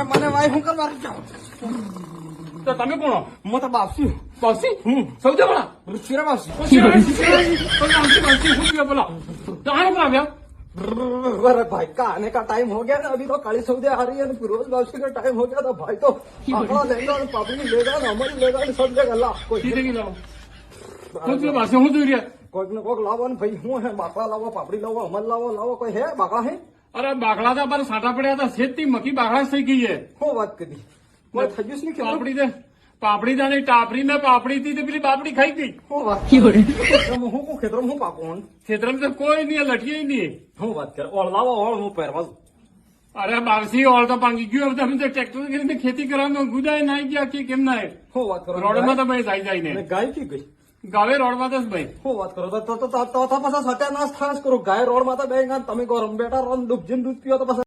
મને ભાઈ હું કરવા જાઉં તો તમે કોણ? હું તો બાપસી બાપસી? સૌથી બોલા રુચિરા બાપસી बोला तो आने पर आ गया अरे भाई का आने का टाइम हो गया ना अभी तो काली सऊदी आ रही है फिरोज बाबसी का टाइम हो गया था भाई तो आंकड़ा लेगा और पापड़ी लेगा और अमल लेगा और सब जगह ला कोई सीधे की लाओ कौन सी बात से हूँ तो रिया कोई न कोई लाવો ને ભાઈ હું હે બાકડા લાવો પાપડી લાવો અમલ લાવો કોઈ હે બાકડા હે अरे बाकड़ा था पर साटा पड़ा था सेठ थी मक्की बाकड़ा सही की है હું વાત કરી કોઈ થયું નહીં કે पापड़ी दे पापड़ी था नहीं टापरी में पापड़ी थी तो पीली पापड़ी खाई गई હું વાત ખેતરમાં હું કો ખેતરમાં હું પાકું क्षेत्र में तो कोई नहीं है लठिया ही नहीं है હું વાત કર ઓળ લાવો ઓળ હું પહેરવા अरे बारसी और तो पांगी क्यों अब तो ट्रैक्टर की खेती करा में गुदा नहीं किया कि केम ना है હું વાત કરો रोड में तो भाई जाई जाई ने ગાય કી ગઈ गावे रोड में तो भाई હું વાત કરો તો પાછા સત્યાનાશ થાશ કરો ગાય રોડ માં તો બે તમે ગરમ બેટા રોન દૂધ જેમ દૂધ પીઓ તો